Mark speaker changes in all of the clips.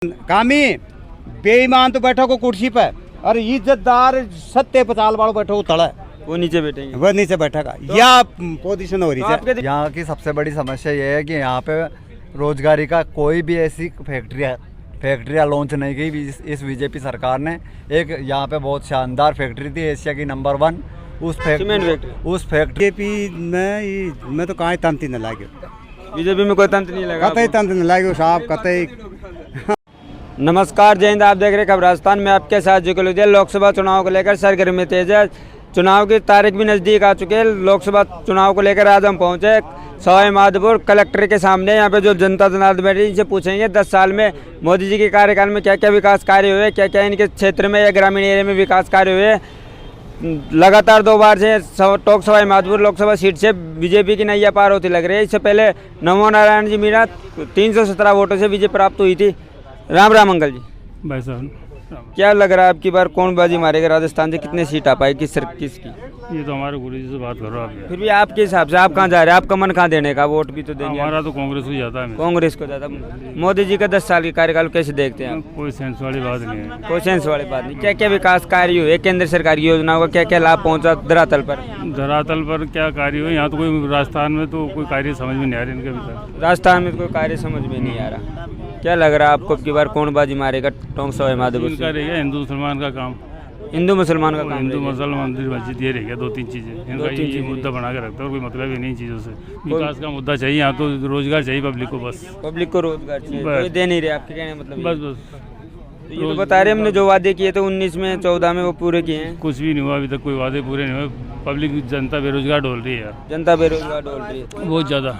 Speaker 1: कामी बेईमान तो बैठो को कुर्सी पे और इज्जतदार सत्य पचाल वालों बैठो को तड़ा
Speaker 2: वो नीचे बैठेंगे,
Speaker 1: वो नीचे बैठेगा या पोजीशन हो रही है।
Speaker 3: यहाँ की सबसे बड़ी समस्या ये है कि यहाँ पे रोजगारी का कोई भी ऐसी फैक्ट्रियाँ लॉन्च नहीं की इस बीजेपी सरकार ने। एक यहाँ पे बहुत शानदार फैक्ट्री थी, एशिया की नंबर 1। उस फैक्ट्री
Speaker 1: में तो कहाँ तंत्र न लागे,
Speaker 2: बीजेपी में कोई तंत्र नहीं लगा,
Speaker 1: कतई तंत्र न लागे साहब कतई।
Speaker 2: नमस्कार, जय हिंद। आप देख रहे हैं खबर राजस्थान में, आपके साथ जो लोकसभा चुनाव को लेकर सरगर्मी तेज है। चुनाव की तारीख भी नज़दीक आ चुके हैं। लोकसभा चुनाव को लेकर आज हम पहुंचे सवाई माधोपुर कलेक्टर के सामने। यहाँ पे जो जनता जनार्दन बैठी इनसे पूछेंगे 10 साल में मोदी जी के कार्यकाल में क्या क्या विकास कार्य हुए, क्या क्या इनके क्षेत्र में या ग्रामीण एरिया में विकास कार्य हुए। लगातार 2 बार से टोंक सवाई माधोपुर लोकसभा सीट से बीजेपी की नैया पार होती लग रही है। इससे पहले नमो नारायण जी मीणा 317 वोटों से विजय प्राप्त हुई थी। राम राम अंकल जी।
Speaker 4: भाई साहब,
Speaker 2: क्या लग रहा है आपकी बार कौन बाजी मारेगा राजस्थान से, कितने सीट आ पाएगी किसकी?
Speaker 4: ये तो हमारे गुरु जी से बात करो आप।
Speaker 2: फिर भी आपके हिसाब से आप कहाँ जा रहे हैं? आपका मन कहाँ देने का? वोट भी तो देंगे।
Speaker 4: हमारा तो कांग्रेस को जाता है।
Speaker 2: कांग्रेस को ज्यादा। मोदी जी का 10 साल के कार्यकाल कैसे देखते हैं आप?
Speaker 4: कोई सेंस वाली बात नहीं है।
Speaker 2: कोई सेंस वाली बात नहीं। क्या क्या विकास कार्य हुए, केंद्र सरकार की योजनाओं का क्या क्या लाभ पहुँचा धरातल पर?
Speaker 4: धरातल पर क्या कार्य हुए? यहाँ तो कोई राजस्थान में तो कोई कार्य समझ में नहीं आ रही इनके भीतर।
Speaker 2: राजस्थान में कोई कार्य समझ में नहीं आ रहा। क्या लग रहा है आपको की बार कौन बाजी मारेगा टोंक सवाई माधोपुर?
Speaker 4: इनका रहेगा हिंदू मुसलमान का काम।
Speaker 2: हिंदू मुसलमान का काम?
Speaker 4: हिंदू मुसलमान मंदिर मस्जिद ये रहेगा, 2-3 चीजें इनका ये मुद्दा बना के रखता है और कोई मतलब ही नहीं चीज़ों से। विकास का मुद्दा चाहिए यहाँ तो, रोजगार चाहिए पब्लिक को, बस
Speaker 2: पब्लिक को रोजगार चाहिए, कोई दे नहीं रहे आपके कहने मतलब?
Speaker 4: बस
Speaker 2: ये तो बता रहे हमने जो वादे किए थे 19 में 14 में वो पूरे किए हैं।
Speaker 4: कुछ भी नहीं हुआ अभी तक, कोई वादे पूरे नहीं हुए। पब्लिक जनता बेरोजगार डोल रही है यार,
Speaker 2: जनता बेरोजगार डोल रही है
Speaker 4: बहुत ज़्यादा।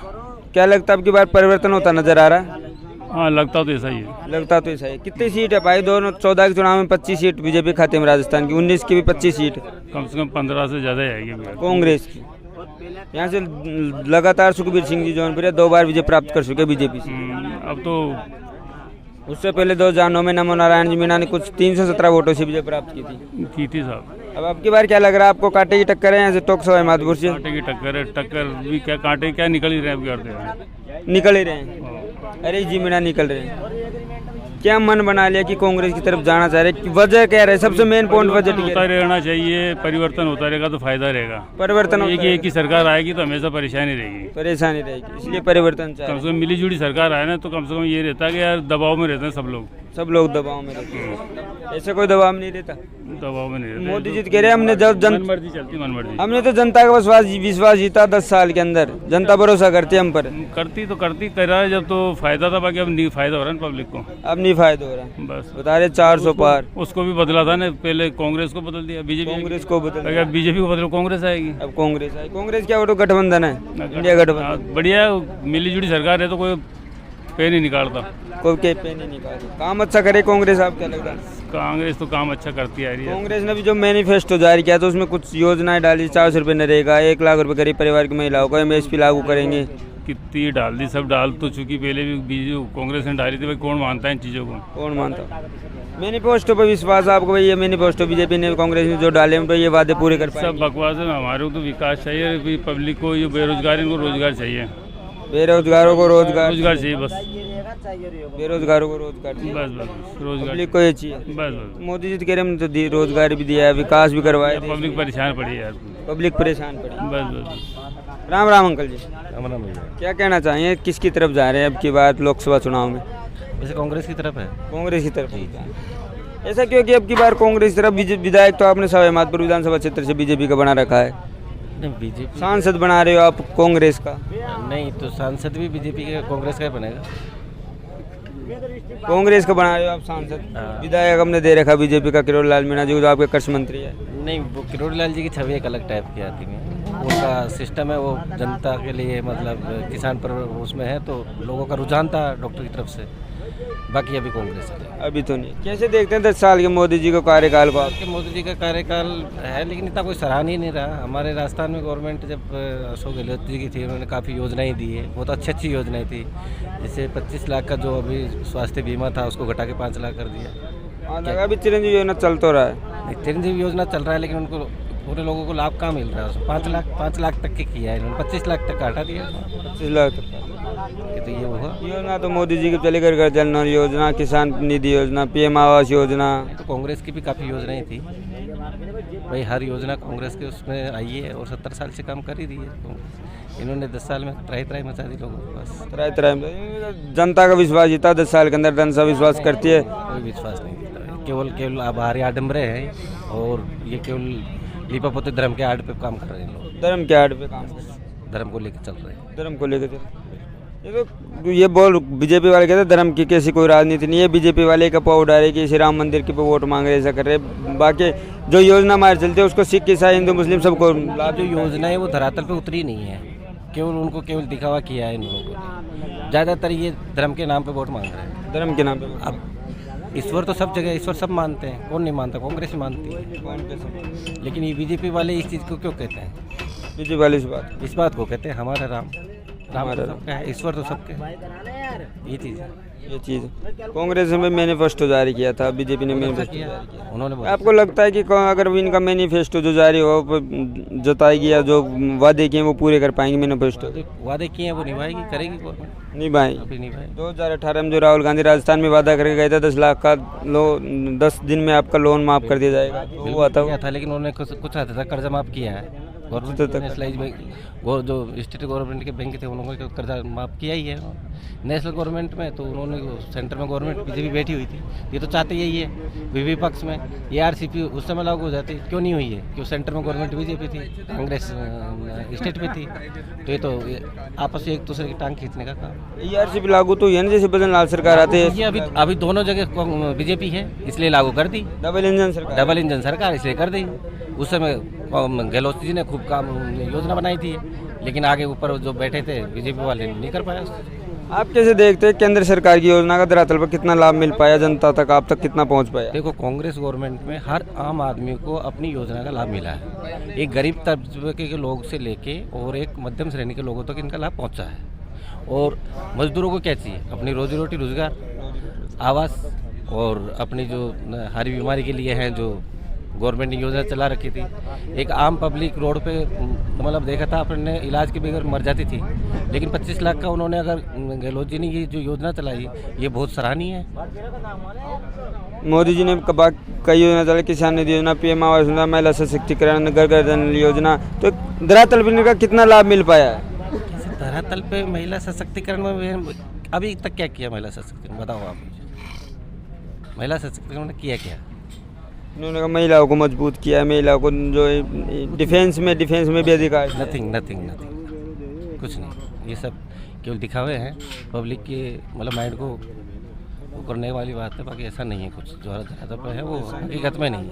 Speaker 2: क्या लगता है अब की बार परिवर्तन होता नजर आ रहा है?
Speaker 4: हाँ, लगता तो ऐसा ही है।
Speaker 2: लगता तो ऐसा है। कितनी सीट है भाई? 2014 के चुनाव में 25 सीट बीजेपी खाते में राजस्थान की, 19 की भी 25 सीट,
Speaker 4: कम से कम 15 से ज़्यादा आएगी
Speaker 2: कांग्रेस की। यहाँ से लगातार सुखबीर सिंह जी जौनपुर 2 बार विजय प्राप्त कर चुके बीजेपी से।
Speaker 4: अब तो
Speaker 2: उससे पहले 2009 में नमो नारायण जी मीणा ने कुछ 317 वोटों से विजय प्राप्त की थी
Speaker 4: साहब।
Speaker 2: अब आपकी बार क्या लग रहा है आपको? कांटे की टक्कर है यहाँ से टोंक सवाई माधोपुर से?
Speaker 4: कांटे की टक्कर है। टक्कर भी क्या, कांटे क्या निकल ही रहे हैं, करते हैं
Speaker 2: निकल ही रहे हैं। अरे जी मीणा निकल रहे हैं। क्या मन बना लिया कि कांग्रेस की तरफ जाना चाह रहे? वजह क्या रहे? सबसे मेन पॉइंट वजह
Speaker 4: होता रहना चाहिए। परिवर्तन होता रहेगा तो फायदा रहेगा।
Speaker 2: परिवर्तन
Speaker 4: एक ही सरकार आएगी तो हमेशा परेशानी रहेगी,
Speaker 2: इसलिए परिवर्तन
Speaker 4: कम से कम मिली जुली सरकार आए ना तो कम से कम ये रहता है कि यार दबाव में रहते हैं सब लोग
Speaker 2: दबाव में रहते हैं। ऐसे कोई दबाव नहीं रहता,
Speaker 4: दबाव में नहीं रहते।
Speaker 2: मोदी जी कह रहे हैं हमने जब
Speaker 4: मन मर्जी चलती, मन मर्जी।
Speaker 2: हमने तो जनता का विश्वास जीता 10 साल के अंदर। जनता भरोसा करती है हम पर।
Speaker 4: करती कर रहा है जब तो फायदा था, बाकी अब नहीं फायदा हो रहा है पब्लिक को।
Speaker 2: अब नहीं फायदा हो रहा,
Speaker 4: बस
Speaker 2: बता रहे 400 पार।
Speaker 4: उसको भी बदला था ना, पहले कांग्रेस को बदल दिया, बीजेपी
Speaker 2: कांग्रेस को बदल दिया।
Speaker 4: बीजेपी को बदलो कांग्रेस आएगी।
Speaker 2: अब कांग्रेस आई। कांग्रेस क्या, वो तो गठबंधन है, इंडिया गठबंधन।
Speaker 4: बढ़िया मिली जुली सरकार है तो कोई पे नहीं निकालता,
Speaker 2: कोई के पे नहीं निकालता। काम अच्छा करे कांग्रेस, आप क्या लगता है?
Speaker 4: कांग्रेस तो काम अच्छा करती आ रही है।
Speaker 2: कांग्रेस ने भी जो मैनिफेस्टो जारी किया तो उसमें कुछ योजनाएं डाली। 400 रुपये नरेगा, 1 लाख रुपए गरीब परिवार की महिलाओं को MSP लागू करेंगे।
Speaker 4: कितनी डाल दी, सब डाल तो चुकी। पहले भी कांग्रेस ने डाली थी, भाई कौन मानता है इन चीज़ों को? कौन
Speaker 2: मानता? मैनिफेस्टो पर विश्वास आपको? भाई ये मैनिफेस्टो बीजेपी ने कांग्रेस ने जो डाले तो ये वादे पूरे कर पाए?
Speaker 4: सब बकवास है। हमारे को तो विकास चाहिए, पब्लिक को ये बेरोजगार, इनको रोजगार चाहिए।
Speaker 2: बेरोजगारों को रोजगार
Speaker 4: चाहिए, बस
Speaker 2: बेरोजगारों को रोजगार,
Speaker 4: बस रोजगार
Speaker 2: पब्लिक को ये चाहिए, बस। मोदी जी कह रहे हैं तो रोजगार भी दिया है, विकास भी करवाया।
Speaker 4: पब्लिक परेशान पड़ी यार,
Speaker 2: पब्लिक परेशान पड़ी,
Speaker 4: बस।
Speaker 2: राम राम अंकल जी।
Speaker 5: राम राम भैया।
Speaker 2: क्या कहना चाहिए, किसकी तरफ जा रहे हैं अब की बार लोकसभा चुनाव में?
Speaker 5: वैसे कांग्रेस की तरफ है।
Speaker 2: कांग्रेस की तरफ। ऐसा क्यों कि अब की बार कांग्रेस की तरफ? विधायक तो आपने सवाई माधोपुर विधानसभा क्षेत्र से बीजेपी का बना रखा है।
Speaker 5: बीजेपी
Speaker 2: सांसद बना रहे हो आप कांग्रेस का?
Speaker 5: नहीं, तो सांसद भी बीजेपी का, कांग्रेस का बनेगा।
Speaker 2: कांग्रेस का बना रहे हो आप सांसद? विधायक हमने दे रखा बीजेपी का किरोड़ी लाल मीणा जी, जो आपके कृषि मंत्री है।
Speaker 5: नहीं, वो किरोड़ी लाल जी की छवि एक अलग टाइप की आती है। उनका सिस्टम है वो जनता के लिए, मतलब किसान पर उसमें है, तो लोगों का रुझान था डॉक्टर की तरफ से। बाकी अभी कांग्रेस है।
Speaker 2: अभी तो नहीं। कैसे देखते हैं 10 साल के मोदी जी को कार्यकाल को?
Speaker 5: मोदी जी का कार्यकाल है लेकिन इतना कोई सराहन ही नहीं रहा। हमारे राजस्थान में गवर्नमेंट जब अशोक गहलोत जी की थी, उन्होंने काफ़ी योजनाएं दी है, बहुत अच्छी योजनाएं थी। जैसे 25 लाख का जो अभी स्वास्थ्य बीमा था उसको घटा के 5 लाख कर दिया।
Speaker 2: अभी चिरंजीवी योजना चल तो रहा है,
Speaker 5: चिरंजीवी योजना चल रहा है, लेकिन उनको पूरे लोगों को लाभ कहाँ मिल रहा है? उसमें 5 लाख तक के किया है इन्होंने, 25 लाख तक का हटा दिया।
Speaker 2: 25 लाख तक
Speaker 5: कि तो ये होगा।
Speaker 2: योजना तो मोदी जी की चली घर घर जल नल योजना, किसान निधि योजना, PM आवास योजना।
Speaker 5: तो कांग्रेस की भी काफ़ी योजनाएं थी भाई, हर योजना कांग्रेस के उसमें आई है और 70 साल से काम कर ही रही है कांग्रेस। इन्होंने 10 साल में त्राही मचा दी लोगों के पास।
Speaker 2: तरह जनता का विश्वास जीता 10 साल के अंदर, जनता विश्वास करती है।
Speaker 5: कोई विश्वास नहीं दिखता है, केवल आभारी आडम्बरे हैं और ये केवल लिपापोती धर्म के आड़ पे काम कर रहे हैं लोग,
Speaker 2: धर्म के आड़ पे काम,
Speaker 5: धर्म को लेकर चल रहे हैं।
Speaker 2: धर्म को लेकर ये बोल बीजेपी वाले कहते हैं धर्म की कैसी कोई राजनीति नहीं है। बीजेपी वाले का पाव उठा रहे कि श्री राम मंदिर के पे वोट मांग रहे, ऐसा कर रहे। बाकी जो योजना हमारे चलती है उसको सिख ईसाई हिंदू मुस्लिम सबको लाभ।
Speaker 5: जो योजना है वो धरातल पे उतरी नहीं है, केवल उनको केवल दिखावा किया है इन लोगों ने। ज़्यादातर ये धर्म के नाम पे वोट मांग रहे हैं।
Speaker 2: धर्म के नाम पे
Speaker 5: अब ईश्वर तो सब जगह, ईश्वर सब मानते हैं, कौन नहीं मानता? कांग्रेस ही मानती है। लेकिन ये बीजेपी वाले इस चीज़ को क्यों कहते हैं?
Speaker 2: बीजेपी वाले
Speaker 5: इस बात को कहते हैं हमारा राम तो सबका है, ईश्वर तो सबके है। ये चीज़
Speaker 2: कांग्रेस में मैनिफेस्टो जारी किया था, बीजेपी ने मैनिफेस्टो जारी किया।
Speaker 5: उन्होंने
Speaker 2: आपको लगता है कि अगर इनका मैनिफेस्टो जो जारी हो जताएगी या जो वादे किए वो पूरे कर पाएंगे? मैनिफेस्टो
Speaker 5: वादे किए हैं वो निभाएगी, करेगी गवर्नमेंट,
Speaker 2: निभाएगी।
Speaker 5: निभाए
Speaker 2: 2018 में जो राहुल गांधी राजस्थान में वादा करके गए थे 10 लाख का 10 दिन में आपका लोन माफ कर दिया जाएगा, वो हुआ था।
Speaker 5: लेकिन उन्होंने कुछ हद तक कर्जा माफ किया है। गवर्नमेंट नेशनलाइज बैंक, जो स्टेट गवर्नमेंट के बैंक थे उन्होंने कर्जा माफ किया ही है। नेशनल गवर्नमेंट में तो उन्होंने सेंटर में गवर्नमेंट बीजेपी बैठी हुई थी, ये तो चाहते यही है विपक्ष में। ये RCP उस समय लागू हो जाती, क्यों नहीं हुई है? क्यों सेंटर में गवर्नमेंट बीजेपी थी, कांग्रेस स्टेट पे थी, तो ये तो आपस में एक दूसरे की टांग खींचने का काम।
Speaker 2: ये RCP लागू तो है ना, जैसे बदन लाल सरकार आते हैं।
Speaker 5: ये अभी दोनों जगह बीजेपी है इसलिए लागू कर दी।
Speaker 2: डबल इंजन सरकार
Speaker 5: इसलिए कर दी। उस समय गहलोत जी ने खूब काम योजना बनाई थी, लेकिन आगे ऊपर जो बैठे थे बीजेपी वाले नहीं कर पाया।
Speaker 2: आप कैसे देखते हैं केंद्र सरकार की योजना का धरातल पर कितना लाभ मिल पाया जनता तक, आप तक कितना पहुंच पाया?
Speaker 5: देखो, कांग्रेस गवर्नमेंट में हर आम आदमी को अपनी योजना का लाभ मिला है। एक गरीब तबके के लोग से लेके और एक मध्यम श्रेणी के लोगों तक इनका लाभ पहुंचा है। और मजदूरों को क्या चाहिए? अपनी रोजी रोटी, रोजगार, आवास, और अपनी जो हरी बीमारी के लिए हैं जो गवर्नमेंट ने योजना चला रखी थी। एक आम पब्लिक रोड पे मतलब देखा था अपने इलाज के बगैर मर जाती थी, लेकिन 25 लाख का उन्होंने अगर गहलोत जी ने ये जो योजना चलाई ये बहुत सराहनीय है।
Speaker 2: मोदी जी ने कई योजना चलाई, किसान निधि योजना, PM आवास योजना, महिला सशक्तिकरण, घर घर जल योजना, तो धरातल पर इनका कितना लाभ मिल पाया है?
Speaker 5: धरातल पे महिला सशक्तिकरण में अभी तक क्या किया? महिला सशक्तिकरण बताओ आप मुझे। महिला सशक्तिकरण ने किया क्या?
Speaker 2: उन्होंने कहा महिलाओं को मजबूत किया, महिलाओं को जो डिफेंस में भी अधिकार।
Speaker 5: नथिंग कुछ नहीं, ये सब केवल दिखावे हैं, पब्लिक के मतलब माइंड को वो करने वाली बात है। बाकी ऐसा नहीं है कुछ जो धरातल पर है वो हकीकत में नहीं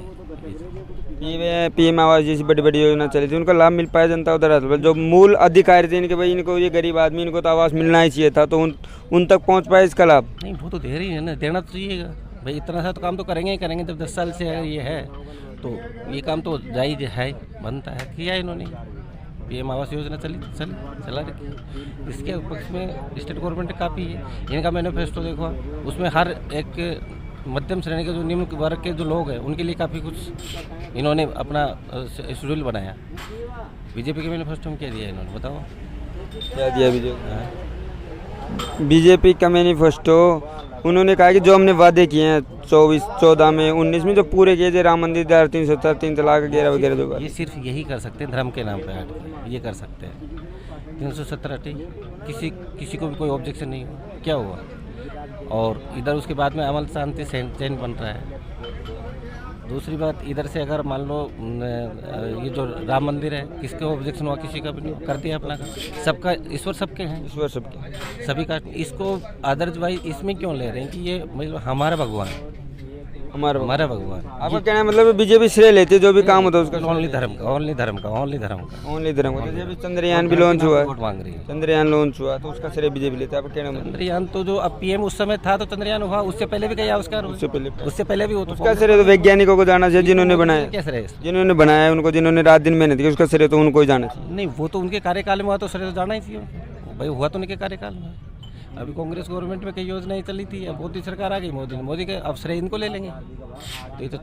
Speaker 5: है।
Speaker 2: PM आवास जैसी बड़ी बड़ी योजना चली थी, उनका लाभ मिल पाया जनता को धरातल पर? जो मूल अधिकारी थे इनके, भाई इनको ये गरीब आदमी, इनको तो आवास मिलना ही चाहिए था, तो उन तक पहुँच पाया इसका लाभ?
Speaker 5: नहीं, वो तो दे रही है ना, देना तो चाहिएगा भाई। इतना सा तो काम तो करेंगे ही करेंगे। जब 10 साल से ये है तो ये काम तो जायज़ है, बनता है, किया है इन्होंने। PM आवास योजना चला रखी। इसके पक्ष में स्टेट गवर्नमेंट काफ़ी है। इनका मैनिफेस्टो देखो, उसमें हर एक मध्यम श्रेणी के जो निम्न वर्ग के जो लोग हैं उनके लिए काफ़ी कुछ इन्होंने अपना शेड्यूल बनाया। बीजेपी के मैनिफेस्टो में क्या दिया इन्होंने बताओ?
Speaker 2: क्या दिया बीजेपी का मैनिफेस्टो? उन्होंने कहा कि जो हमने वादे किए हैं 24, 14 में, 19 में जो पूरे किए थे, राम मंदिर, 370, 3 तलाक वगैरह जो
Speaker 5: ये सिर्फ यही कर सकते हैं धर्म के नाम पे हट, ये कर सकते हैं। 370 किसी को भी कोई ऑब्जेक्शन नहीं हुआ, क्या हुआ? और इधर उसके बाद में अमल शांति चैन बन रहा है। दूसरी बात, इधर से अगर मान लो ये जो राम मंदिर है, किसके ऑब्जेक्शन हुआ? किसी का भी नहीं, कर दिया अपना काम। सबका ईश्वर सबके हैं,
Speaker 2: ईश्वर सबके,
Speaker 5: सभी का। इसको अदरवाइज इसमें क्यों ले रहे हैं कि ये मतलब हमारा भगवान, हमारा भगवान।
Speaker 2: आपका कहना है मतलब बीजेपी श्रेय लेती है जो भी काम होता है उसका?
Speaker 5: ओनली धर्म का।
Speaker 2: जैसे चंद्रयान भी लॉन्च हुआ,
Speaker 5: वोट मांग रही है।
Speaker 2: चंद्रयान लॉन्च हुआ तो उसका श्रेय बीजेपी लेता है, आपका कहना?
Speaker 5: चंद्रयान तो जो अब PM उस समय था तो चंद्रयान हुआ, उससे पहले भी गया उसका, उससे पहले भी हो, तो
Speaker 2: उसका श्रेय तो वैज्ञानिकों को जाना चाहिए जिन्होंने बनाया।
Speaker 5: क्या श्रेय?
Speaker 2: जिन्होंने बनाया उनको, जिन्होंने रात दिन मेहनत की, उसका श्रेय तो उनको ही जाना चाहिए।
Speaker 5: नहीं, वो तो उनके कार्यकाल में हुआ तो श्रेय तो जाना ही चाहिए भाई, हुआ तो उनके कार्यकाल में। अभी कांग्रेस गवर्नमेंट में कई योजनाएं चली थी, अब मोदी सरकार आ गई, मोदी के अब श्रेय इनको ले लेंगे, तो ये तो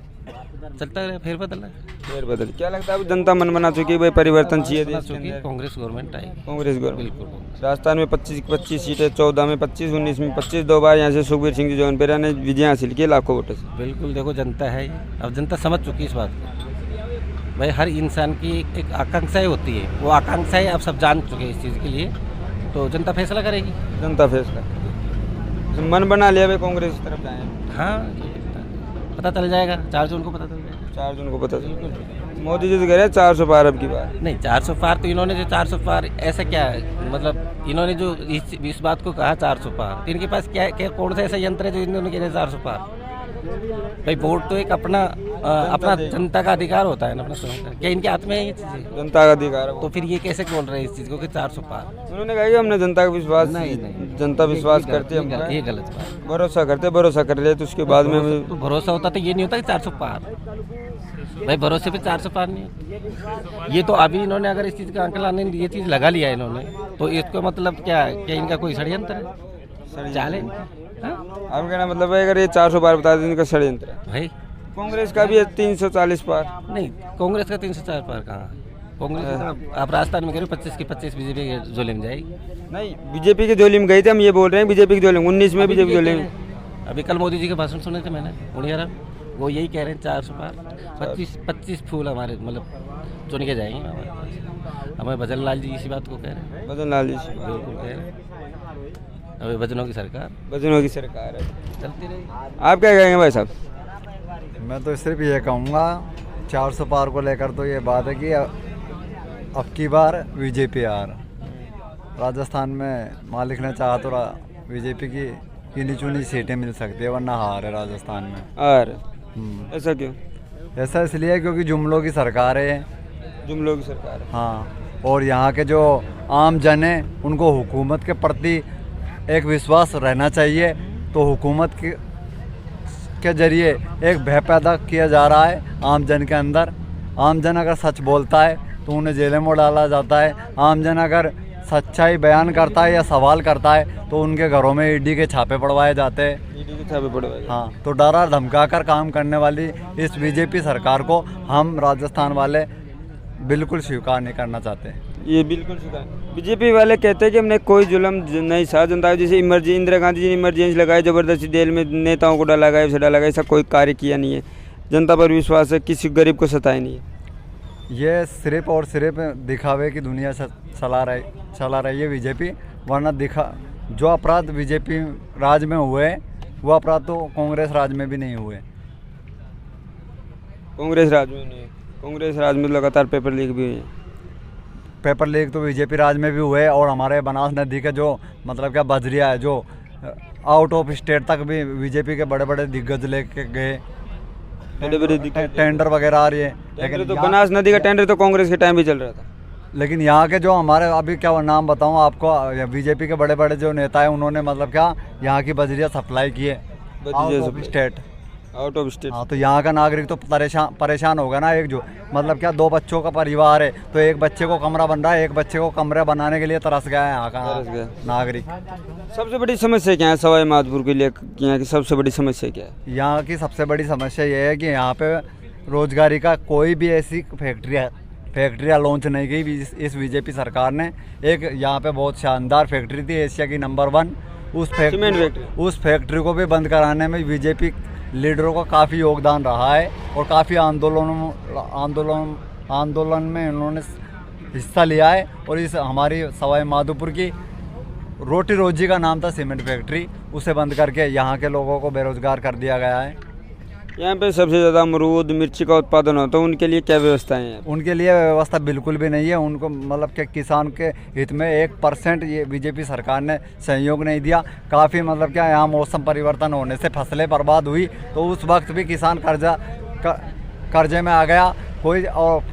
Speaker 5: चलता रहे, फिर बदला
Speaker 2: फिर बदल। क्या लगता है अब जनता मन बना चुकी है भाई, परिवर्तन चाहिए देश के
Speaker 5: चूँकि
Speaker 2: अंदर?
Speaker 5: कांग्रेस गवर्नमेंट आएगी।
Speaker 2: कांग्रेस गवर्नमेंट।
Speaker 5: बिल्कुल
Speaker 2: राजस्थान में 25 सीटें, 14 में 25, 19 में 25, 2 बार यहाँ से सुखबीर सिंह जी जौनपुरा ने विजय हासिल की लाखों वोटों से।
Speaker 5: बिल्कुल, देखो जनता है ये, अब जनता समझ चुकी है इस बात को। भाई हर इंसान की एक आकांक्षाएं होती है, वो आकांक्षाएं अब सब जान चुके हैं इस चीज़ के लिए, तो जनता फैसला करेगी।
Speaker 2: जनता फैसला मन बना लिया भाई कांग्रेस की तरफ जाए।
Speaker 5: हाँ, पता चल जाएगा, 4 जून को पता चल जाएगा।
Speaker 2: 4 जून को पता चल। मोदी जी तो कह रहे हैं 400 पार अब की बार।
Speaker 5: नहीं, 400 पार तो इन्होंने जो 400 पार ऐसा क्या है, मतलब इन्होंने जो इस बात को कहा 400 पार, तो इनके पास क्या कौन सा ऐसा यंत्र है जो इन्होंने कह रहे 400 पार? भाई वोट तो एक अपना जनता का अधिकार होता है ना, अपना स्वयं का। क्या इनके हाथ में है ये चीज़ें?
Speaker 2: जनता का अधिकार है वो।
Speaker 5: तो फिर ये कैसे बोल रहे हैं इस चीज़ को कि 400 पार?
Speaker 2: उन्होंने कहा कि हमने जनता का विश्वास,
Speaker 5: नहीं,
Speaker 2: जनता विश्वास करती है,
Speaker 5: ये गलत बात है।
Speaker 2: भरोसा कर ले, तो उसके बाद में
Speaker 5: तो भरोसा होता तो ये नहीं होता कि 400 पार। भाई भरोसे पे 400 पार नहीं होता। ये तो अभी इन्होंने अगर इस चीज़ का अंकल आने ये चीज़ लगा लिया है इन्होंने, तो इसको मतलब क्या है, क्या इनका कोई षड्यंत्र है? चाले
Speaker 2: आप कहना मतलब है अगर ये 400 पार बता दें इनका षड्यंत्र है।
Speaker 5: भाई
Speaker 2: कांग्रेस का भी है 340 पार।
Speaker 5: नहीं, कांग्रेस का 304 पार कहाँ? कांग्रेस का आप राजस्थान में कह रहे हो 25 की 25 बीजेपी के झोले में जाएगी।
Speaker 2: नहीं, बीजेपी के झोली में गई थे, हम ये बोल रहे हैं बीजेपी के झोली में। 19 में बीजेपी झोली में।
Speaker 5: अभी कल मोदी जी के भाषण सुने थे मैंने उड़िया, वो यही कह रहे हैं 400 पार। 25 फूल हमारे मतलब चुन के जाएंगे हमारे पास। हमारे भजन लाल जी इसी बात को कह रहे हैं।
Speaker 2: भजन लाल जी
Speaker 5: बिल्कुल कह रहे हैं, अभी भजनों की सरकार
Speaker 2: है,
Speaker 5: चलती रही।
Speaker 2: आप क्या कहेंगे भाई साहब?
Speaker 3: मैं तो सिर्फ ये कहूँगा 400 पार को लेकर तो ये बात है कि अब की बार बीजेपी हार। राजस्थान में मालिक ने चाहा तो बीजेपी की गिनी चुनी सीटें मिल सकती है, वरना हार है राजस्थान में।
Speaker 2: और ऐसा क्यों?
Speaker 3: ऐसा इसलिए क्योंकि जुमलों की सरकार है।
Speaker 2: जुमलों की सरकार है।
Speaker 3: हाँ, और यहाँ के जो आम जन हैं उनको हुकूमत के प्रति एक विश्वास रहना चाहिए, तो हुकूमत के जरिए एक भय पैदा किया जा रहा है आम जन के अंदर। आम जन अगर सच बोलता है तो उन्हें जेल में डाला जाता है। आम जन अगर सच्चाई बयान करता है या सवाल करता है तो उनके घरों में ईडी के छापे पड़वाए जाते हैं।
Speaker 2: ईडी के छापे पड़वाए।
Speaker 3: हाँ, तो डरा धमका कर काम करने वाली इस बीजेपी सरकार को हम राजस्थान वाले बिल्कुल स्वीकार नहीं करना चाहते।
Speaker 2: ये बिल्कुल स्वीकार। बीजेपी वाले कहते हैं कि हमने कोई जुल्म नहीं सहा जनता, जैसे इंदिरा गांधी जी ने इमरजेंसी लगाई, जबरदस्ती जेल में नेताओं को डाला गया, उसे डाला गया, ऐसा कोई कार्य किया नहीं है। जनता पर विश्वास है, किसी गरीब को सताया नहीं है।
Speaker 3: ये सिर्फ और सिर्फ दिखावे की दुनिया चला रही है बीजेपी, वरना जो अपराध बीजेपी राज में हुए वो अपराध तो कांग्रेस राज में भी नहीं हुए।
Speaker 2: कांग्रेस राज में नहीं, कांग्रेस राज में लगातार पेपर लीक भी हुए।
Speaker 3: पेपर लीक तो बीजेपी राज में भी हुए, और हमारे बनास नदी के जो मतलब क्या बजरिया है, जो आउट ऑफ स्टेट तक भी बीजेपी के बड़े बड़े दिग्गज लेके गए, टेंडर वगैरह आ रही है।
Speaker 2: लेकिन तो बनास नदी का टेंडर तो कांग्रेस के टाइम भी चल रहा था।
Speaker 3: लेकिन यहाँ के जो हमारे अभी क्या नाम बताऊँ आपको, बीजेपी के बड़े बड़े जो नेता हैं उन्होंने मतलब क्या यहाँ की बजरिया सप्लाई की है आउट ऑफ स्टेट। हाँ, तो यहाँ का नागरिक तो परेशान होगा ना। एक जो मतलब क्या 2 बच्चों का परिवार है, तो एक बच्चे को कमरा बन रहा है, एक बच्चे को कमरा बनाने के लिए तरस गया है यहाँ का नागरिक।
Speaker 2: सबसे बड़ी समस्या क्या है सवाई माधोपुर के लिए? यहाँ की सबसे बड़ी समस्या क्या है?
Speaker 3: यहाँ की सबसे बड़ी समस्या ये है कि यहाँ पे रोजगारी का कोई भी ऐसी फैक्ट्रियाँ लॉन्च नहीं की इस बीजेपी सरकार ने। एक यहाँ पे बहुत शानदार फैक्ट्री थी, एशिया की नंबर 1, उस फैक्ट्री को भी बंद कराने में बीजेपी लीडरों का काफ़ी योगदान रहा है, और काफ़ी आंदोलन में उन्होंने हिस्सा लिया है। और इस हमारी सवाई माधोपुर की रोटी रोजी का नाम था सीमेंट फैक्ट्री, उसे बंद करके यहाँ के लोगों को बेरोजगार कर दिया गया है।
Speaker 2: यहाँ पे सबसे ज़्यादा अमरूद मिर्ची का उत्पादन होता है, उनके लिए क्या व्यवस्थाएं हैं?
Speaker 3: उनके लिए व्यवस्था बिल्कुल भी नहीं है। उनको मतलब कि किसान के हित में 1% ये बीजेपी सरकार ने सहयोग नहीं दिया। काफ़ी मतलब क्या यहाँ मौसम परिवर्तन होने से फसलें बर्बाद हुई, तो उस वक्त भी किसान कर्जे में आ गया। और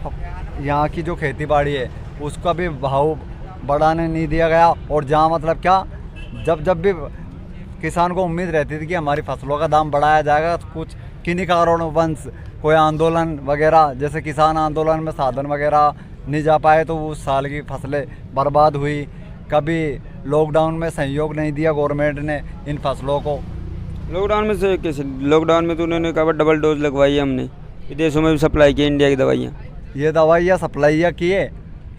Speaker 3: यहाँ की जो खेती बाड़ी है उसका भी भाव बढ़ाने नहीं दिया गया। और जहाँ मतलब क्या जब भी किसान को उम्मीद रहती थी कि हमारी फसलों का दाम बढ़ाया जाएगा, तो कुछ किन्हीं कारणवश कोई आंदोलन वगैरह, जैसे किसान आंदोलन में साधन वगैरह नहीं जा पाए, तो उस साल की फसलें बर्बाद हुई। कभी लॉकडाउन में सहयोग नहीं दिया गवर्नमेंट ने इन फसलों को।
Speaker 2: लॉकडाउन में से कैसे? लॉकडाउन में तो उन्होंने कहा डबल डोज लगवाई है हमने। विदेशों में भी सप्लाई की इंडिया की दवाइयाँ।
Speaker 3: ये दवाइयाँ सप्लाइयाँ किए,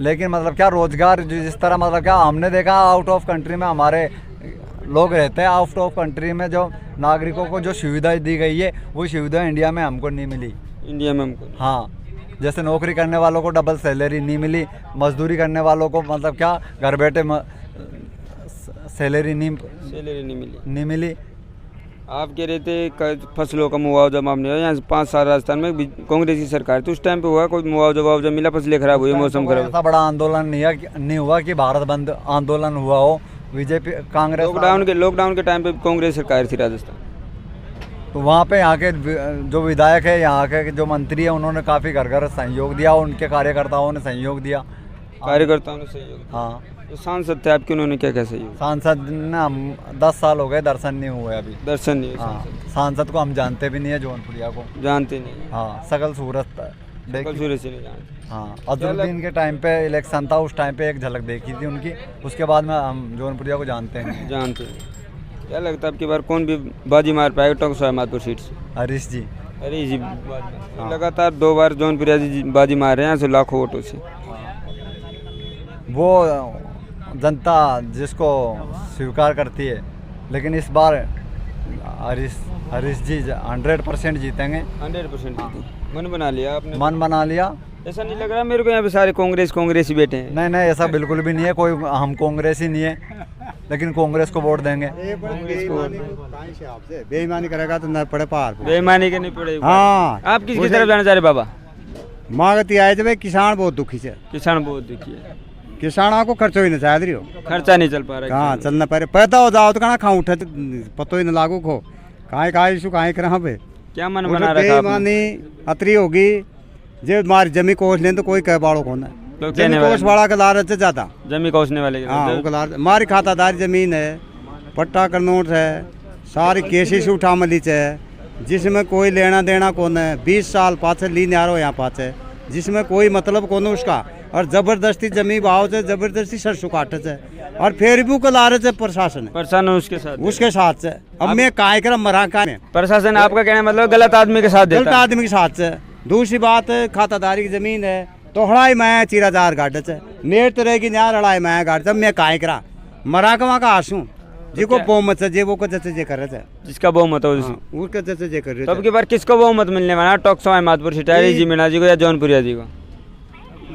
Speaker 3: लेकिन मतलब क्या रोजगार जिस तरह मतलब क्या हमने देखा आउट ऑफ कंट्री में हमारे लोग रहते हैं, आउट ऑफ कंट्री में जो नागरिकों को जो सुविधाएं दी गई है वो सुविधा इंडिया में हमको नहीं मिली।
Speaker 2: इंडिया में हमको
Speaker 3: हाँ, जैसे नौकरी करने वालों को डबल सैलरी नहीं मिली, मजदूरी करने वालों को मतलब क्या घर बैठे सैलरी नहीं मिली।
Speaker 2: आप कह रहे थे फसलों का मुआवजा माफ नहीं हुआ, यहाँ 5 साल राजस्थान में कांग्रेस की सरकार तो उस टाइम पे हुआ कोई मुआवजा मिला, फसलें खराब हुई, मौसम खराब।
Speaker 3: ऐसा बड़ा आंदोलन नहीं हुआ कि भारत बंद आंदोलन हुआ हो। बीजेपी कांग्रेस
Speaker 2: लॉकडाउन के टाइम पे कांग्रेस सरकार थी राजस्थान,
Speaker 3: तो वहाँ पे यहाँ के जो विधायक है, यहाँ के जो मंत्री है, उन्होंने काफ़ी घर घर सहयोग दिया, उनके कार्यकर्ताओं ने सहयोग दिया।
Speaker 2: कार्यकर्ताओं ने सहयोग।
Speaker 3: हाँ,
Speaker 2: तो सांसद थे आपके, उन्होंने क्या क्या सहयोग?
Speaker 3: सांसद ने हम 10 साल हो गए, दर्शन नहीं हुए अभी।
Speaker 2: दर्शन नहीं।
Speaker 3: हाँ, सांसद को हम जानते भी नहीं है, जौनपुरिया को
Speaker 2: जानते नहीं।
Speaker 3: हाँ, सकल सूरत
Speaker 2: सूरज से नहीं जानते।
Speaker 3: हाँ, अजरुद्दीन के टाइम पे इलेक्शन था, उस टाइम पे एक झलक देखी थी उनकी, उसके बाद में हम जौनपुरिया को जानते हैं।
Speaker 2: जानते हैं। क्या लगता है आपकी बार कौन भी बाजी मार पाएगा टोंक माधपुर सीट से?
Speaker 3: हरीश जी।
Speaker 2: हरीश जी लगातार 2 बार जौनपुरिया जी बाजी मार रहे हैं, यहाँ से लाखों वोटों से।
Speaker 3: वो जनता जिसको स्वीकार करती है, लेकिन इस बार हरीश जी 100% जीतेंगे।
Speaker 2: 100% जीतेंगे। मन बना लिया आपने?
Speaker 3: मन बना लिया।
Speaker 2: ऐसा नहीं लग रहा मेरे को यहाँ पे सारे कांग्रेस ही बैठे हैं?
Speaker 3: नहीं, ऐसा बिल्कुल भी नहीं है, कोई हम कांग्रेस ही नहीं है, लेकिन कांग्रेस को वोट देंगे।
Speaker 1: बेईमानी करेगा तो न पड़े पार।
Speaker 2: बेईमानी के नहीं पड़ेगी।
Speaker 1: हाँ,
Speaker 2: आप किसकी तरफ जाना चाह रहे बाबा?
Speaker 1: मांगती आए थे भाई, किसान बहुत दुखी से।
Speaker 2: किसान बहुत दुखी है।
Speaker 1: किसानों को खर्चो ही नहीं चाह रही हो,
Speaker 2: खर्चा नहीं चल पा रहा।
Speaker 1: कहाँ चलना पा रहे, पैदा हो जाओ तो कहाँ खाऊं उठे तो पतो ही न लागू खो कहाँ इशू कहाँ कहाँ पे।
Speaker 2: क्या मन बना रखा आपने?
Speaker 1: बेईमानी अतरी होगी, जे मारी जमी कोस लें तो कोई कह बाड़ो कौन है, जमी कोस वाला का लालच से ज्यादा
Speaker 2: जमी कोसने वाले।
Speaker 1: हाँ, मारी खातादारी जमीन है, पट्टा कर नोट है, सारी केसेस उठा मलीच है, जिसमें कोई लेना देना कौन है। 20 साल पाछे लीन आ रहा यहाँ पाछे, जिसमें कोई मतलब कौन है उसका, और जबरदस्ती जमी भाव से जबरदस्ती सरसों काटे से, और फिर भी को लालच है प्रशासन
Speaker 2: उसके
Speaker 1: साथ से। अब मैं काय कर मरा का
Speaker 2: प्रशासन आपका कहना मतलब गलत आदमी के साथ देता है?
Speaker 1: गलत आदमी के साथ से। दूसरी बात, खातादारी की जमीन है तो हड़ाई मैं 4000 गाड़ से नेर तो रहेगी ना, लड़ाई मैं गाड़ से मैं काय करा मरा के वहाँ का आंसू जिसको बहुमत से जे वो को जैसे जे कर रहे थे,
Speaker 2: जिसका बहुमत हो
Speaker 1: उसके जैसे जे कर रहे थे।
Speaker 2: अब की बार किसको बहुमत मिलने वाला? टोंक माधपुर सीट हरीश जी मीणा जी को या जौनपुरिया जी को?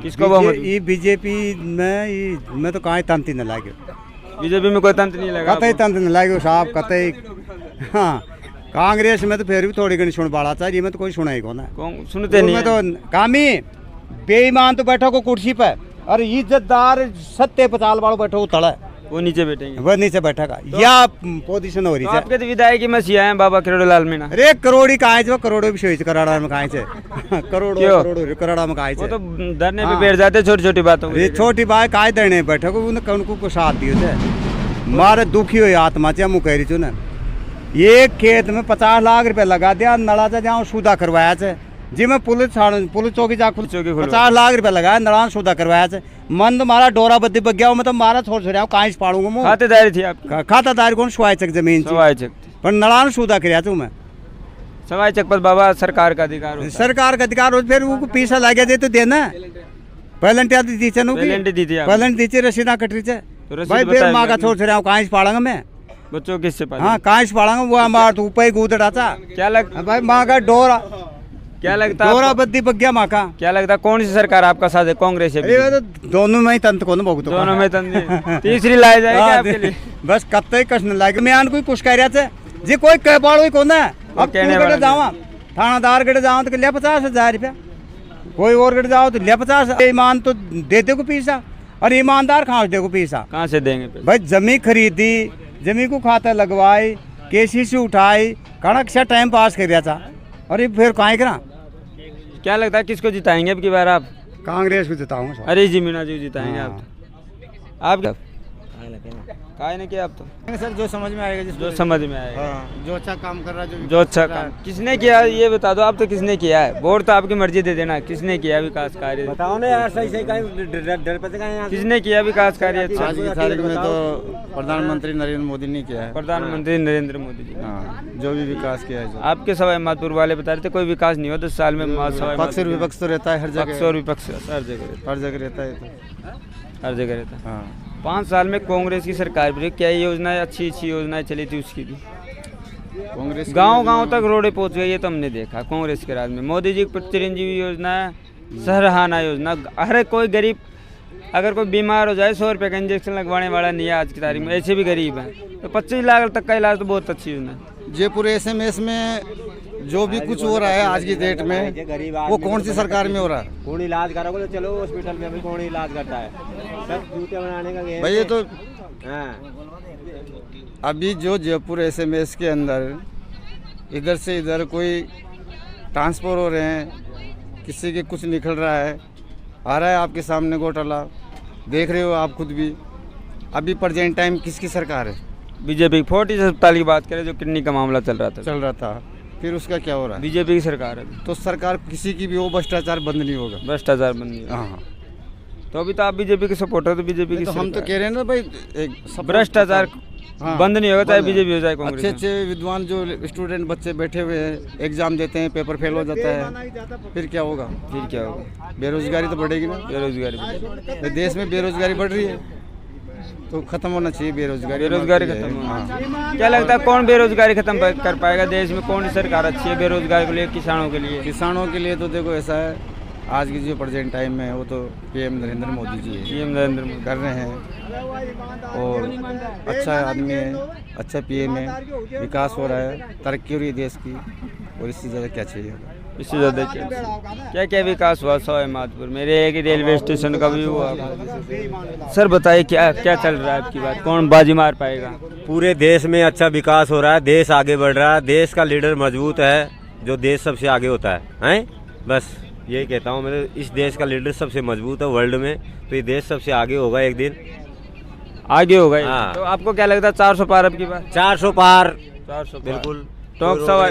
Speaker 2: किसको बहुमत?
Speaker 1: ये बीजेपी में तो कहीं तंत्र न लागे,
Speaker 2: बीजेपी में कोई तंत्र नहीं लगा,
Speaker 1: कतई तंत्र न लागे साहब, कतई। हाँ, कांग्रेस में तो फिर भी थोड़ी घनी सुन बाड़ा चाहिए, में तो कोई सुना ही कौन है,
Speaker 2: सुनते नहीं।
Speaker 1: तो कामी बेईमान तो बैठो को कुर्सी पे, और इज्जतदार सत्य पचाल वालों बैठो तड़ा,
Speaker 2: वो नीचे बैठेंगे,
Speaker 1: वो नीचे बैठेगा तो या पोजीशन हो रही है।
Speaker 2: आपके तो विधायक की मसीहा हैं बाबा करोड़लाल मीणा।
Speaker 1: अरे करोड़ी कहाँ से, करोड़ों भी शोच कराड़ा में कहाँ से करोड़ों कराड़ा में कहाँ से,
Speaker 2: वो तो धरने पे बैठ जाते छोटी छोटी बातों
Speaker 1: ये छोटी बात काय धरने बैठे को उनको साथ दियो थे। मारे दुखी हुई आत्मा से मुँह कह रही थी ना, एक खेत में 50 लाख रुपए लगा दिया, नड़ा से जहाँ सूदा करवाया से, जी मैं पुलिस चौकी जा 50 लाख रुपए लगाया, नड़ा सूदा करवाया से। मन तो मारा डोरा बद्दी बग गया, मैं तो मारा छोड़ छोड़ा कहाँ से पाड़ूंगा मुँह।
Speaker 2: खातेदारी थी आपकी?
Speaker 1: खातादारी कौन सवाई चक जमीन पर नड़ा सूदा कर मैं
Speaker 2: सवाई चक पर बाबा सरकार का अधिकार हो,
Speaker 1: सरकार का अधिकार हो, फिर वो पैसा लगे दे तो देना पहलेंट दीचे रसीदा कटरी से भाई, फिर माँ का छोड़ छोड़ा कहाँ से पाड़ूंगा मैं
Speaker 2: बच्चों किससे?
Speaker 1: हाँ, कहाँ से पाड़ूंगा, वो हमारा तो ऊपर ही गूदड़ा था।
Speaker 2: क्या लगता
Speaker 1: भाई माँ का डोरा,
Speaker 2: क्या लगता
Speaker 1: डोरा बद्दी बग गया माँ का। क्या
Speaker 2: लगता कौन सी सरकार आपका साथ है, कांग्रेस है?
Speaker 1: तो दोनों में ही तंत्र को बहुत,
Speaker 2: दोनों में तंत्र तीसरी लाई जाएगी आपके लिए?
Speaker 1: बस कत्ते कष्ट लागे मैं कोई कुछ कह रहा था जी, कोई कह पाड़ो ही कौन है। अब गढ़ जावा थानादार गढ़ जाओ तो लिया 50,000 रुपया, कोई और गढ़ जाओ तो लिया 50। ईमान तो देते को पैसा, और ईमानदार कहाँ से देखो पैसा,
Speaker 2: कहाँ से देंगे
Speaker 1: भाई। जमीन खरीदी, जमीन को खाता लगवाई, केसीसी उठाई, कड़क से टाइम पास कर रहा था, और ये फिर कहाँ करा।
Speaker 2: क्या लगता है किसको जिताएंगे अब की बार आप?
Speaker 1: कांग्रेस को जिताऊंगा।
Speaker 2: हरीश जी मीणा जी जिताएंगे आप? काय नहीं किया अब तो
Speaker 1: सर जो समझ में आएगा
Speaker 2: जो समझ में आएगा।
Speaker 1: हाँ, जो अच्छा काम कर रहा है
Speaker 2: जो अच्छा काम किसने किया ये बता दो आप, तो किसने किया है? वोट तो आपकी मर्जी दे देना, किसने किया विकास कार्य?
Speaker 6: बताओ ना यार, सही सही डर पे यहाँ
Speaker 2: किसने किया विकास कार्य अच्छा?
Speaker 1: आज की तारीख में तो प्रधानमंत्री नरेंद्र मोदी ने किया है।
Speaker 2: प्रधानमंत्री नरेंद्र मोदी जी।
Speaker 1: हाँ, जो भी विकास किया है
Speaker 2: आपके सवाई माधोपुर वाले बता रहे थे कोई विकास नहीं हुआ 10 साल में।
Speaker 1: पक्ष और विपक्ष तो रहता है हर
Speaker 2: पक्ष
Speaker 1: जगह,
Speaker 2: और विपक्ष हर जगह
Speaker 1: हर जगह रहता है तो।
Speaker 2: हर जगह रहता है।
Speaker 1: हाँ
Speaker 2: 5 साल में कांग्रेस की सरकार भी क्या योजनाएं अच्छी योजनाएं चली थी उसकी भी?
Speaker 1: कांग्रेस की
Speaker 2: गांव तक रोडे पहुंच गई, ये तो हमने देखा कांग्रेस के राज में। मोदी जी की चिरंजीवी योजना, सराहना योजना, हर कोई गरीब अगर कोई बीमार हो जाए 100 रुपये का इंजेक्शन लगवाने वाला नहीं है आज की तारीख में, ऐसे भी गरीब हैं। तो 25 लाख तक का इलाज तो बहुत अच्छी योजना है।
Speaker 1: जयपुर SMS में जो भी कुछ हो रहा है आज की डेट में, वो कौन सी सरकार में हो रहा है?
Speaker 6: कौन इलाज करोगे तो चलो हॉस्पिटल में, अभी कौन इलाज करता है? सब जूते बनाने का गेम
Speaker 1: भाई ये तो
Speaker 6: हाँ।
Speaker 1: अभी जो जयपुर SMS के अंदर इधर से इधर कोई ट्रांसफर हो रहे हैं, किसी के कुछ निकल रहा है, आ रहा है आपके सामने घोटाला, देख रहे हो आप खुद भी। अभी प्रेजेंट टाइम किसकी सरकार है?
Speaker 2: बीजेपी 40 अस्पताल की बात करें जो किडनी का मामला चल रहा था,
Speaker 1: फिर उसका क्या हो रहा है?
Speaker 2: बीजेपी की सरकार है।
Speaker 1: तो सरकार किसी की भी हो, भ्रष्टाचार बंद नहीं होगा।
Speaker 2: भ्रष्टाचार बंद नहीं होगा।
Speaker 1: हाँ
Speaker 2: तो अभी तो आप बीजेपी के सपोर्टर, तो बीजेपी की
Speaker 1: तो हम तो
Speaker 2: सरकार।
Speaker 1: कह रहे हैं ना भाई,
Speaker 2: भ्रष्टाचार
Speaker 1: हाँ,
Speaker 2: बंद नहीं होगा चाहे
Speaker 1: बंद है।
Speaker 2: बीजेपी हो चाहे कांग्रेस
Speaker 1: अच्छे
Speaker 2: हो।
Speaker 1: अच्छे विद्वान जो स्टूडेंट बच्चे बैठे हुए हैं, एग्जाम देते हैं, पेपर फेल हो जाता है, फिर क्या होगा?
Speaker 2: फिर क्या होगा?
Speaker 1: बेरोजगारी तो बढ़ेगी ना।
Speaker 2: बेरोजगारी।
Speaker 1: तो देश में बेरोजगारी बढ़ रही है, तो खत्म होना चाहिए बेरोजगारी।
Speaker 2: बेरोजगारी खत्म होना। क्या लगता है कौन बेरोजगारी खत्म कर पाएगा देश में? कौन सी सरकार अच्छी है बेरोजगार के लिए, किसानों के लिए?
Speaker 1: किसानों के लिए तो देखो ऐसा है, आज की जो प्रेजेंट टाइम में वो तो PM नरेंद्र मोदी जी है,
Speaker 2: पीएम नरेंद्र मोदी
Speaker 1: कर रहे हैं और अच्छा आदमी है, अच्छा PM है, विकास हो रहा है, तरक्की हो रही है देश की, और इससे ज़्यादा क्या चाहिए?
Speaker 2: इससे ज्यादा क्या क्या विकास हुआ सवाई माधोपुर में? एक रेलवे स्टेशन का भी हुआ। सर बताइए क्या क्या चल रहा है आपकी बात, कौन बाजी मार पाएगा?
Speaker 6: पूरे देश में अच्छा विकास हो रहा है, देश आगे बढ़ रहा है, देश का लीडर मजबूत है, जो देश सबसे आगे होता है, हैं? बस यही कहता हूँ मैं, इस देश का लीडर सबसे मजबूत है वर्ल्ड में, तो ये देश सबसे आगे होगा एक दिन,
Speaker 2: आगे होगा।
Speaker 6: हाँ।
Speaker 2: तो आपको क्या लगता है 400 पार अब की बात?
Speaker 6: 400 पार
Speaker 2: 400
Speaker 6: बिल्कुल।
Speaker 2: टोंक सवाई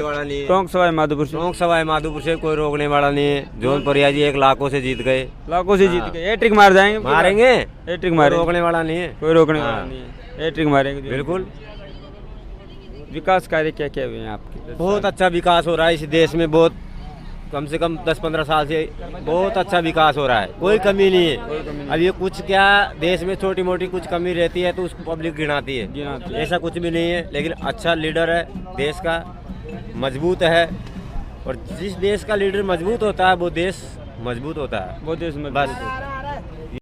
Speaker 2: माधोपुर से।
Speaker 6: टोंक सवाई माधोपुर से कोई रोकने वाला नहीं है। जौनपुर जी 1 लाखों से जीत गए,
Speaker 2: लाखों से जीत गए। हैट्रिक मार जाएंगे,
Speaker 6: मारेंगे,
Speaker 2: हैट्रिक मारेंगे,
Speaker 6: रोकने वाला नहीं है,
Speaker 2: कोई रोकने वाला
Speaker 6: हाँ।
Speaker 2: नहीं है, हैट्रिक मारेंगे
Speaker 6: बिल्कुल।
Speaker 2: विकास कार्य क्या क्या हुए हैं आपके?
Speaker 6: बहुत अच्छा विकास हो रहा है इस देश में, बहुत कम से कम 10-15 साल से बहुत अच्छा विकास हो रहा है, कोई कमी नहीं है। अब ये कुछ क्या देश में छोटी मोटी कुछ कमी रहती है तो उसको पब्लिक गिनाती है, ऐसा कुछ भी नहीं है। लेकिन अच्छा लीडर है देश का, मजबूत है, और जिस देश का लीडर मजबूत होता है वो देश मजबूत होता है।
Speaker 2: वो देश में
Speaker 6: बस